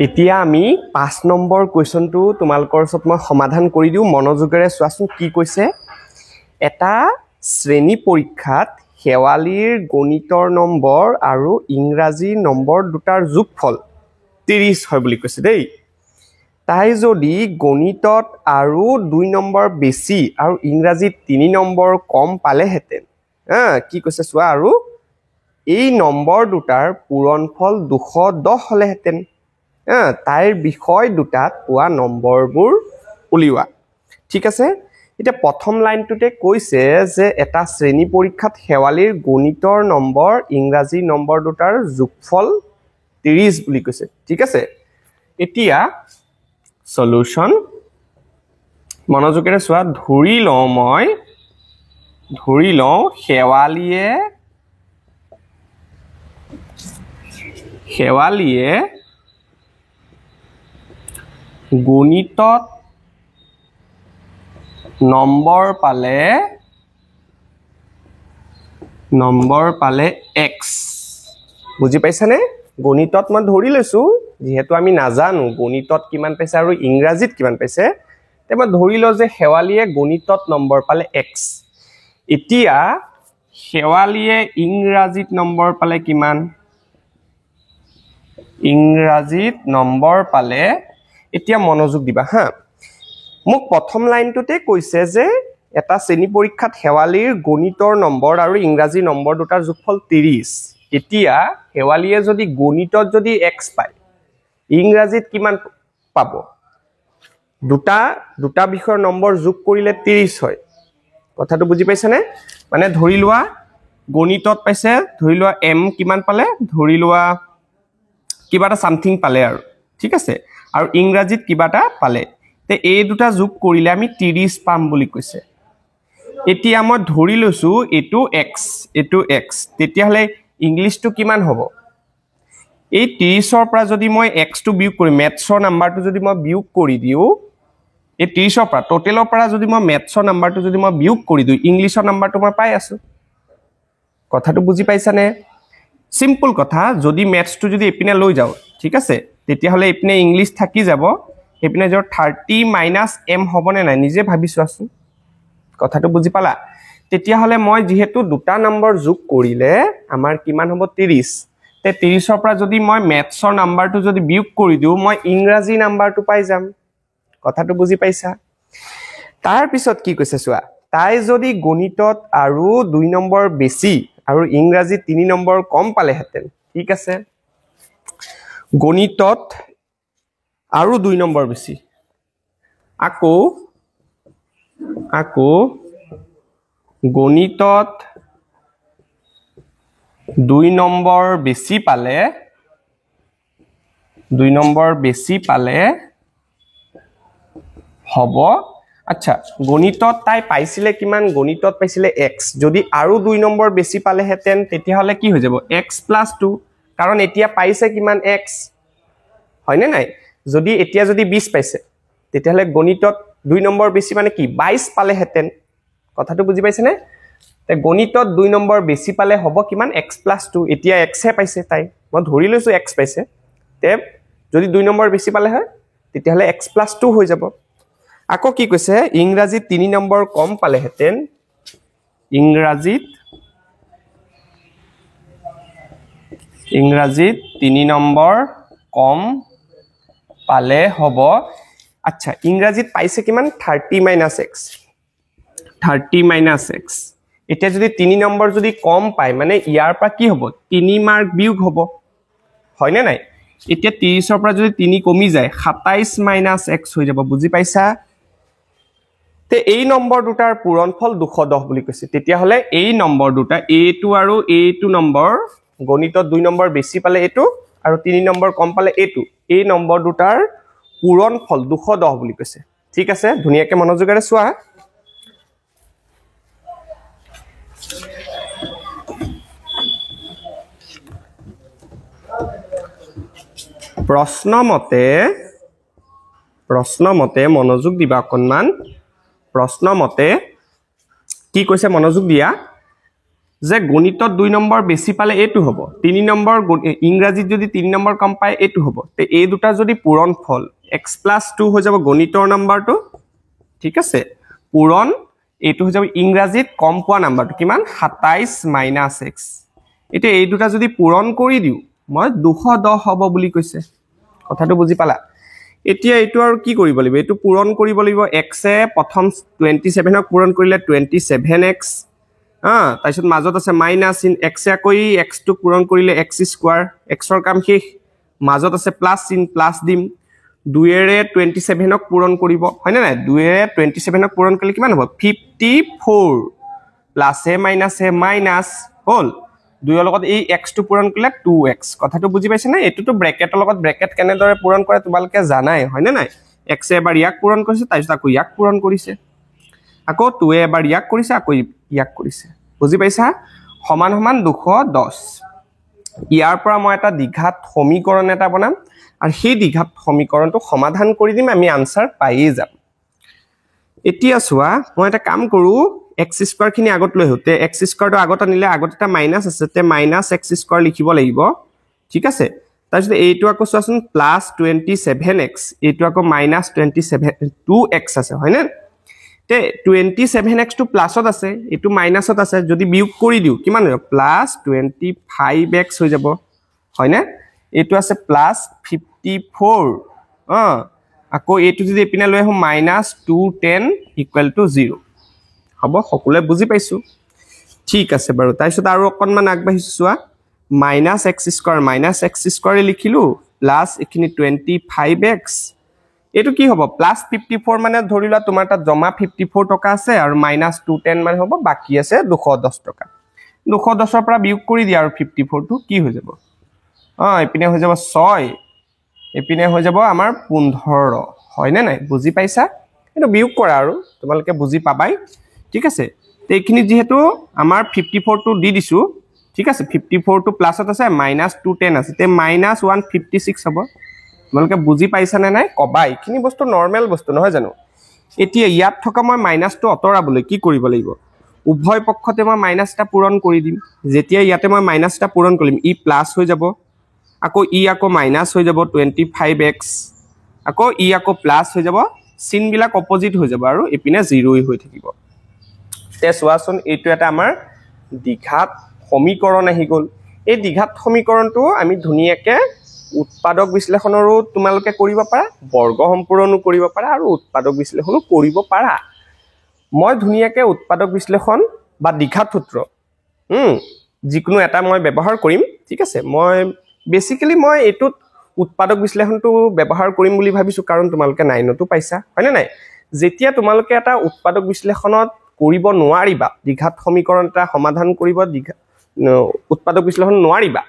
এতিয়া আমি 5 নম্বৰ কোৱেশ্চনটো তোমালোকৰ ওচৰত মই সমাধান কৰি দিও মনোযোগেৰে চোৱাচোন কি কৈছে এটা শ্ৰেণী পৰীক্ষাত শেৱালীৰ গণিতৰ নম্বৰ আৰু ইংৰাজী নম্বৰ দুটাৰ যোগফল 30 হয় বুলি কৈছে দেই তাই যদি গণিতত আৰু 2 নম্বৰ বেছি আৰু ইংৰাজীত 3 নম্বৰ কম পালেহেঁতেন কি কৈছে চোৱা আৰু এই নম্বৰ দুটাৰ পূৰণফল 210 হলেহেঁতেন তাইৰ বিষয় দুটাত পোৱা নম্বৰবোৰ উলিওৱা ঠিক আছে এটা প্ৰথম লাইনটোতে কৈছে যে এটা শ্ৰেণী পৰীক্ষাত শেৱালীৰ গণিতৰ নম্বৰ ইংৰাজী নম্বৰ দুটাৰ যোগফল 30 বুলি কৈছে ঠিক আছে এতিয়া সলিউশন মনোযোগেৰে চোৱা ধৰি লওঁ শেৱালীয়ে গণিতত নম্বৰ পালে x বুজি পাইছানে গণিতত মই ধৰি লৈছো যেহেতু আমি নাজানো গণিতত কিমান পাইছে আৰু ইংৰাজীত কিমান পাইছে তে মই ধৰি লও যে শেৱালীয়ে গণিতত নম্বৰ পালে x এতিয়া শেৱালীয়ে ইংৰাজীত নম্বৰ পালে কিমান ইংৰাজীত নম্বৰ পালে এতিয়া মনোযোগ দিবা হা মোক প্ৰথম লাইনটোতে কৈছে যে এটা শ্ৰেণী পৰীক্ষাত শেৱালীৰ গণিতৰ নম্বৰ আৰু ইংৰাজী নম্বৰ দুটাৰ যোগফল 30 এতিয়া শেৱালীয়ে যদি গণিতত যদি x পায় ইংৰাজীত কিমান পাব দুটা বিষয়ৰ নম্বৰ যোগ কৰিলে 30 হয় কথাটো বুজি পাইছানে মানে ধৰি লোৱা গণিতত পাইছে ধৰি লোৱা m কিমান পালে ধৰি লোৱা কিবা এটা সামথিং পালে আৰু ঠিক আছে আৰু ইংৰাজীত কিবা এটা পালে তে এই দুটা যোগ কৰিলে আমি 30 পাম বুলি কৈছে এতিয়া মই ধৰি লৈছো এটো x তেতিয়া হলে ইংলিশটো কিমান হ'ব এই 30 ৰ পৰা যদি মই x টো বিয়োগ কৰি মেথছৰ নাম্বাৰটো যদি মই বিয়োগ কৰি দিও এই 30 ৰ পৰা টোটেলৰ পৰা যদি মই মেথছৰ নাম্বাৰটো যদি মই বিয়োগ কৰি দিও ইংলিশৰ নাম্বাৰটো মই পাই আছো কথাটো বুজি পাইছানে সিম্পল কথা যদি মেথছটো যদি এপিনে লৈ যাও ঠিক আছে তেতিয়া হলে এপিনে ইংলিশ থাকি যাব এপিনে যৰ 30 - m হবনে নাই নিজে ভাবিছো আছো কথাটো বুজি পালা তেতিয়া হলে মই যেহেতু দুটা নম্বৰ যোগ কৰিলে আমাৰ কিমান হ'ব 30 তে 30 ৰ পৰা যদি মই মেথছৰ নাম্বাৰটো যদি বিয়োগ কৰি দিও মই ইংৰাজী নাম্বাৰটো পাই যাম কথাটো বুজি পাইছা তাৰ পিছত কি কৈছে চোৱা তাই যদি গণিতত আৰু 2 নম্বৰ বেছি আৰু ইংৰাজী 3 নম্বৰ কম পালেহেঁতেন ঠিক আছে গণিতত আৰু 2 নম্বৰ বেছি আকৌ গণিতত 2 নম্বৰ বেছি পালে হ'ব আচ্ছা গণিতত তাই পাইছিলে কিমান গণিতত পাইছিলে x যদি আৰু 2 নম্বৰ বেছি পালেহেঁতেন তেতিয়া হলে কি হৈ যাব x + 2 কাৰণ এতিয়া পাইছে কিমান x হয়নে নাই যদি এতিয়া যদি 20 পাইছে তেতিয়া হলে গণিতত 2 নম্বৰ বেছি মানে কি 22 পালেহেঁতেন কথাটো বুজি পাইছেনে তে গণিতত 2 নম্বৰ বেছি পালে হ'ব কিমান x + 2 এতিয়া x হে পাইছে তাই মই ধৰি লৈছো x পাইছে তে যদি 2 নম্বৰ বেছি পালে হয় তেতিয়া হলে x + 2 হৈ যাব আকৌ কি কৈছে ইংৰাজীত 3 নম্বৰ কম পালেহেঁতেন ইংৰাজীত 3 নম্বৰ কম পালে হ'ব আচ্ছা ইংৰাজীত পাইছে কিমান 30 - x এতিয়া যদি 3 নম্বৰ যদি কম পায় মানে ইয়াৰ পৰা কি হ'ব 3 মাৰ্ক বিয়োগ হ'ব হয়নে নাই এতিয়া 30 ৰ পৰা যদি 3 কমি যায় 27 - x হৈ যাব বুজি পাইছা তে এই নম্বৰ দুটাৰ পূৰণফল 210 বুলি কৈছে তেতিয়া হলে এই নম্বৰ দুটা a2 আৰু a2 নম্বৰ গণিতত 2 নম্বৰ বেছি পালে এটো আৰু 3 নম্বৰ কম পালে এটো এই নম্বৰ দুটাৰ পূৰণফল 210 বুলি কৈছে ঠিক আছে ধুনিয়াকে মনোযোগেৰে চোৱা প্ৰশ্নমতে মনোযোগ দিবা অকনমান প্ৰশ্নমতে কি কৈছে মনোযোগ দিয়া যে গণিতত 2 নম্বৰ বেছি পালে এটো হ'ব 3 নম্বৰ ইংৰাজীত যদি 3 নম্বৰ কম পায় এটো হ'ব তে এই দুটা যদি পূৰণ ফল x + 2 হৈ যাব গণিতৰ নম্বৰটো ঠিক আছে পূৰণ এটো হৈ যাব ইংৰাজীত কম পোৱা নম্বৰটো কিমান 27 - x এটা এই দুটা যদি পূৰণ কৰি দিও মই 210 হ'ব বুলি কৈছে কথাটো বুজি পালা এতিয়া এটো আৰু কি কৰিব লাগিব এটো পূৰণ কৰিব লাগিব x এ প্ৰথম 27 ক পূৰণ কৰিলে 27x তাৰপিছত মাজত আছে মাইনাস ইন x এ কই x টো পূৰণ কৰিলে x² x ৰ কাম শেষ মাজত আছে প্লাস ইন প্লাস দিম 2 এৰে 27 ক পূৰণ কৰিব হয়নে নাই 2 এৰে 27 ক পূৰণ কৰিলে কিমান হ'ব 54 প্লাস এ মাইনাস হল 2 ৰ লগত এই x টো পূৰণ কৰিলে 2x কথাটো বুজি পাইছে না এটো তো ব্ৰেকেটৰ লগত ব্ৰেকেট কেনেদৰে পূৰণ কৰে তোমালকে জানাই হয়নে নাই x এবাৰ ইয়াক পূৰণ কৰিছে তাৰপিছত আকৌ ইয়াক পূৰণ কৰিছে আকৌ 2 এবাৰ ইয়াক কৰিছে আকৌ ইয়াক কৰিছে বুজি পাইছা সমান সমান 210 ইয়াৰ পৰা মই এটা দ্বিঘাত সমীকৰণ এটা বনাম আৰু সেই দ্বিঘাত সমীকৰণটো সমাধান কৰি দিম আমি আনসাৰ পাইয়ে যাম এতিয়া চোৱা মই এটা কাম কৰো x² খিনি আগত লৈ হতে x² টো আগত আনিলে আগত এটা মাইনাস আছে তে -x² লিখিব লাগিব ঠিক আছে তাৰপিছত এইটো আকৌ চোৱাচোন +27x এইটো আকৌ -2x আছে হয়নে তে 27x টো প্লাসত আছে এটো মাইনাসত আছে যদি বিয়োগ কৰি দিও কিমান হ'ব +25x হৈ যাব হয়নে এটো আছে +54 আকৌ এটো যদি এপিনে লৈ আহো -210 = 0 হ'ব সকলোৱে বুজি পাইছো ঠিক আছে বাৰু তাৰপিছত আৰু অকনমান আগবাঢ়িছো চোৱা -x² লিখিলো প্লাস এখিনি 25x এটো কি হ'ব +54 মানে ধৰিলা তোমাৰ তাত জমা 54 টকা আছে আৰু -210 মানে হ'ব বাকি আছে 210 টকা 210 ৰ পৰা বিয়োগ কৰি দিয়া আৰু 54 টো কি হৈ যাব এপিনে হৈ যাব 6 এপিনে হৈ যাব আমাৰ 15 হয়নে নাই বুজি পাইছা এটো বিয়োগ কৰা আৰু তোমালকে বুজি পাবাই ঠিক আছে তে এখিনি যেহেতু আমাৰ 54 টো দি দিছো ঠিক আছে 54 টো প্লাসত আছে -210 আছে তে -156 হ'ব তোমালকে বুজি পাইছা নে নাই কবা এখিনি বস্তু নরমাল বস্তু নহয় জানো এতিয়া ইয়াত থকা মই মাইনাসটো অতৰাবলৈ কি কৰিব লাগিব উভয় পক্ষতে মই মাইনাসটা পূৰণ কৰি দিম যেতিয়া ইয়াতে মই মাইনাসটা পূৰণ কৰিম ই প্লাস হৈ যাব আকৌ ই আকৌ মাইনাস হৈ যাব 25x আকৌ ই আকৌ প্লাস হৈ যাব চিন বিলাক অপোজিট হৈ যাব আৰু এপিনে 0 হৈ থাকিব তে চোৱাচোন এইটো এটা আমাৰ দ্বিঘাত সমীকৰণ আহি গল এই দ্বিঘাত সমীকৰণটো আমি ধুনিয়াকে উৎপাদক বিশ্লেষণৰো তোমালকে কৰিব পাৰা বৰ্গ সম্পূৰণো কৰিব পাৰা আৰু উৎপাদক বিশ্লেষণো কৰিব পাৰা মই ধুনিয়াকে উৎপাদক বিশ্লেষণ বা দ্বিঘাত সূত্ৰ যিকোনো এটা মই ব্যৱহাৰ কৰিম ঠিক আছে মই বেসিক্যালি মই এটুত উৎপাদক বিশ্লেষণটো ব্যৱহাৰ কৰিম বুলি ভাবিছো কাৰণ তোমালকে 9 তো পাইছা হয়নে নাই যেতিয়া তোমালকে এটা উৎপাদক বিশ্লেষণত কৰিব নোৱাৰিবা দ্বিঘাত সমীকৰণ এটা সমাধান কৰিব উৎপাদক বিশ্লেষণ নোৱাৰিবা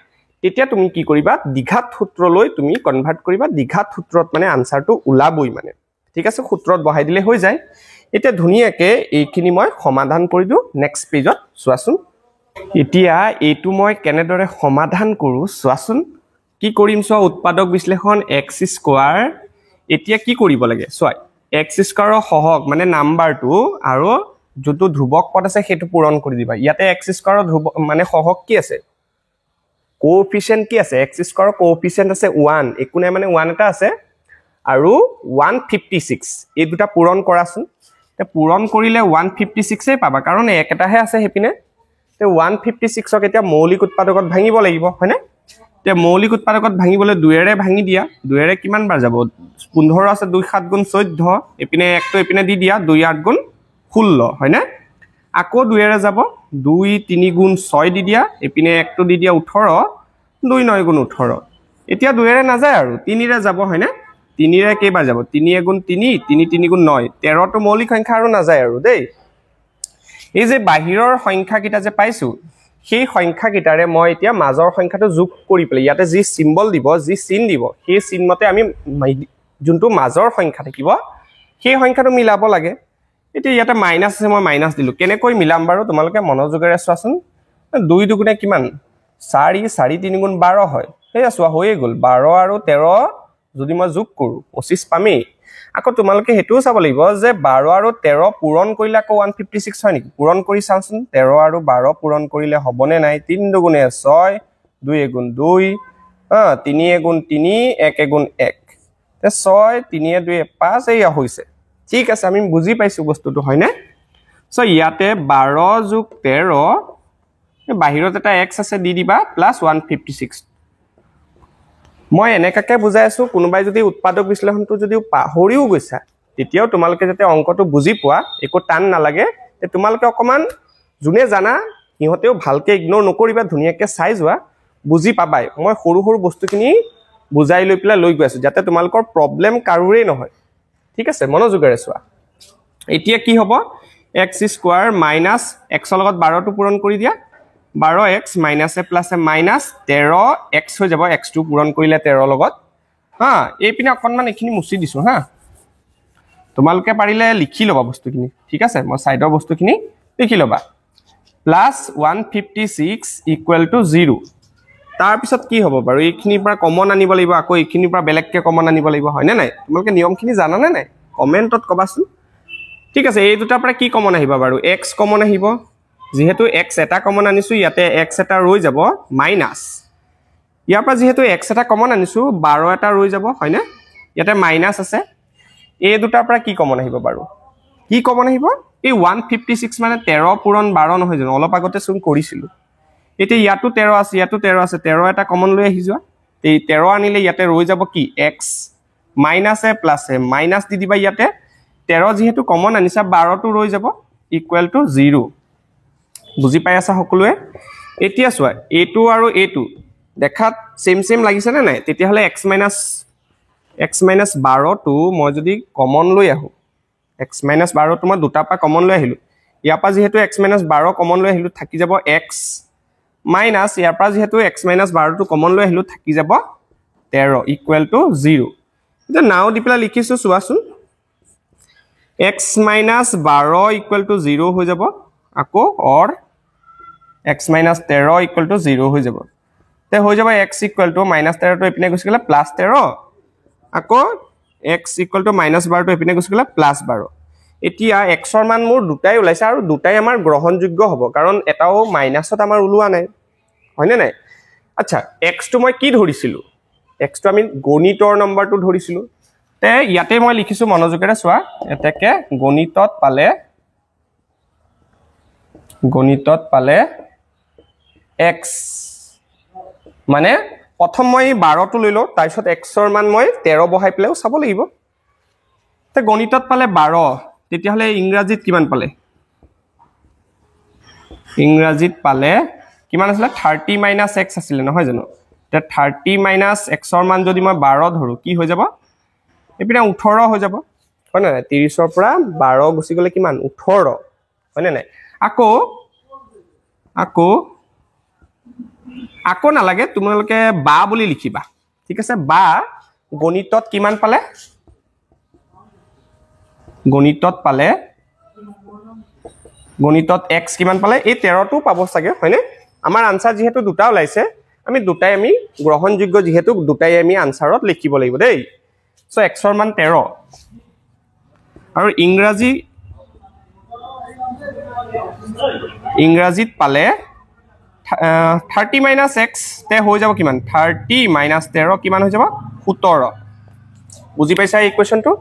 তেতিয়া তুমি কি কৰিবা দ্বিঘাত সূত্ৰলৈ তুমি কনভাৰ্ট কৰিবা দ্বিঘাত সূত্ৰত মানে আনসাৰটো উলাবই মানে ঠিক আছে সূত্ৰত বহাই দিলে হৈ যায় এতিয়া ধুনিয়াকে এইখিনি মই সমাধান কৰি দিও নেক্সট পেজত চোৱাচোন এতিয়া এইটো মই কেনেদৰে সমাধান কৰো চোৱাচোন কি কৰিম চোৱা উৎপাদক বিশ্লেষণ x² এতিয়া কি কৰিব লাগে চোৱা x² ৰ সহগ মানে নাম্বাৰটো আৰু যটো ধ্ৰুবক পদ আছে হেতু পূৰণ কৰি দিবা ইয়াতে x² ৰ ধ্ৰুবক মানে সহগ কি আছে কোএফিচিয়েন্ট কি আছে x² ৰ কোএফিচিয়েন্ট আছে 1 একু নাই মানে 1 এটা আছে আৰু 156 এই দুটা পূৰণ কৰাচোন তে পূৰণ কৰিলে 156 এ পাবা কাৰণ এক এটাহে আছে হেপিনে তে 156 ক এতিয়া মৌলিক উৎপাদকত ভাঙিব লাগিব হয়নে তে মৌলিক উৎপাদকত ভাঙিবলৈ 2 এৰে ভাঙি দিয়া 2 এৰে কিমান বাৰ যাব 15 আছে 2 7 গুণ 14 এপিনে এক তো এপিনে দি দিয়া 2 8 গুণ 16 হয়নে আকৌ 2 এৰে যাব 2 3 গুণ 6 দি দিয়া এপিনে এক তো দি দিয়া 18 2 9 গুণ 18 এতিয়া 2 এৰে না যায় আৰু 3 এৰে যাব হয়নে 3 এৰে কেইবাৰ যাব 3 গুণ 3 3 3 গুণ 9 13 তো মৌলিক সংখ্যা আৰু না যায় আৰু দেই এই যে বাহিৰৰ সংখ্যা কিটা যে পাইছো সেই সংখ্যা কিটাৰে মই এতিয়া মাজৰ সংখ্যাটো যোগ কৰি পেলাই ইয়াতে যি সিম্বল দিব যি চিন দিব সেই চিন মতে আমি যোনটো মাজৰ সংখ্যা থাকিব সেই সংখ্যাটো মিলাব লাগে এতিয়া ইয়াতে মাইনাস আছে মই মাইনাস দিলো কেনেকৈ মিলাম বাৰু তোমালকে মনোযোগেৰে চোৱাচোন 2 দুগুণে কিমান 4 4 3 গুণ 12 হয় হেয়া চোৱা হৈয়ে গল 12 আৰু 13 যদি মই যোগ কৰো 25 পামেই আকৌ তোমালোকে হেতুও চাব লাগিব যে 12 আৰু 13 পূৰণ কৰিলে আকৌ 156 হয় নেকি পূৰণ কৰি চাওঁচোন 13 আৰু 12 পূৰণ কৰিলে হ'বনে নাই 3 দুগুণে 6 2 এগুণ 2 3 এগুণ 3 1 এগুণ 1 তে 6 3 2 5 এয়া হৈছে ঠিক আছে আমি বুজি পাইছো বস্তুটো হয় না সো ইয়াতে 12 যোগ 13 বাহিৰত এটা x আছে দি দিবা প্লাস 156 মই এনেকাকে বুজাই আছো কোনোবাই যদি উৎপাদক বিশ্লেষণটো যদি পাহৰিও গৈছা তেতিয়াও তোমালোকে যাতে অংকটো বুজি পোৱা একো টান নালাগে তে তোমালোকে অকমান জুনে জানা ইহতেও ভালকে ইগনোৰ নকৰিবা ধুনিয়াকে চাই যোৱা বুজি পাবাই মই সৰু সৰু বস্তুখিনি বুজাই লৈ পেলা লৈ গৈ আছো যাতে তোমালোকৰ প্ৰবলেম কাৰোৰে নহয় ঠিক আছে মনোযোগেৰে চোৱা এতিয়া কি হ'ব x স্কয়াৰ মাইনাস x লগত 12 টো পূৰণ কৰি দিয়া 12x minus a plus a minus 13x হৈ যাব x টো পূৰণ কৰিলে 13 লগত এই পিনে অকনমান এখিনি মুছি দিছো তোমালোকে পাৰিলে লিখি লবা বস্তুখিনি ঠিক আছে মই সাইডৰ বস্তুখিনি লিখি লবা প্লাস 156 ইকুৱেল টু 0 তাৰ পিছত কি হ'ব বাৰু এইখিনিৰ পৰা কমন আনিব লাগিব আকৌ এইখিনিৰ পৰা বেলেগকে কমন আনিব লাগিব হয় নে নাই তোমালোকে নিয়মখিনি জানা নে নাই কমেন্টত কবাচোন ঠিক আছে এই দুটাৰ পৰা কি কমন আহিবা বাৰু x কমন আহিব যেহেতু x এটা কমন আনিছো ইয়াতে x এটা ৰৈ যাব মাইনাস ইয়াৰ পৰা যেহেতু x এটা কমন আনিছো 12 এটা ৰৈ যাব হয় না ইয়াতে মাইনাস আছে এই দুটাৰ পৰা কি কমন আহিব বাৰু কি কমন আহিব এই 156 মানে 13 পূৰণ 12 নহয় জানো অলপ আগতে চোন কৰিছিল এতে ইয়াটো 13 আছে ইয়াটো 13 আছে 13 এটা কমন লৈ আহি যোৱা এই 13 আনিলে ইয়াতে ৰৈ যাব কি x minus a plus a minus দি দিবা ইয়াতে 13 যেহেতু কমন আনিছা 12 টো ৰৈ যাব ইকুৱেল টু 0 বুজি পাই আছা সকলোৱে এতিয়া চোৱা a2 আৰু a2 দেখাত সেম সেম লাগিছে না নাই তেতিয়া হলে x minus 12 টো মই যদি কমন লৈ আহো x minus 12 টো মই দুটা পা কমন লৈ আহিলো ইয়াৰ পা যেহেতু x minus 12 কমন লৈ আহিলো থাকি যাব x minus ইয়াৰ পা যেহেতু x minus 12 টো কমন লৈ আহিলো থাকি যাব 13 ইকুৱেল টু 0 এটা নাও দি পেলা লিখিছো চোৱাচোন x minus 12 ইকুৱেল টু 0 হৈ যাব আকৌ or x minus 13 equal to 0 হৈ যাব তে হৈ যাব x equal to minus 13 টো এপিনে গুছি গলে plus 13 আকৌ x equal to minus 12 টো এপিনে গুছি গলে plus 12 এতিয়া x ৰ মান মোৰ দুটাই ওলাইছে আৰু দুটাই আমাৰ গ্ৰহণযোগ্য হ'ব কাৰণ এটাও মাইনাসত আমাৰ ওলোৱা নাই হয়নে নাই আচ্ছা x টো মই কি ধৰিছিলো x টো আমি গণিতৰ নম্বৰটো ধৰিছিলো তে ইয়াতে মই লিখিছো মনোযোগেৰে চোৱা এতেকে গণিতত পালে x মানে প্ৰথম মই 12 টো লইলো তাৰপিছত x ৰ মান মই 13 বহাই পেলাও চাব লাগিব তে গণিতত পালে 12 তেতিয়া হলে ইংৰাজীত কিমান পালে ইংৰাজীত পালে কিমান আছিল 30 minus x আছিল নহয় জানো তে 30 minus x ৰ মান যদি মই 12 ধৰো কি হৈ যাব এপিনা 18 হৈ যাব হয় না 30 ৰ পৰা 12 গুছি গলে কিমান 18 হয় না নাই আকৌ নালাগে তোমালোকে বা বুলি লিখিবা ঠিক আছে বা গণিতত কিমান পালে গণিতত x কিমান পালে এই 13 টো পাব সাগে হয়নে আমাৰ আনসাৰ যেহেতু দুটা ওলাইছে আমি দুটাই আমি গ্ৰহণযোগ্য যেহেতু দুটাই আমি আনসাৰত লিখিব লাগিব দেই সো x ৰ মান 13 আৰু ইংৰাজীত পালে 30 minus x তে হৈ যাব কিমান 30 minus 13 কিমান হৈ যাব 17 বুজি পাইছা এই ইকুৱেশনটো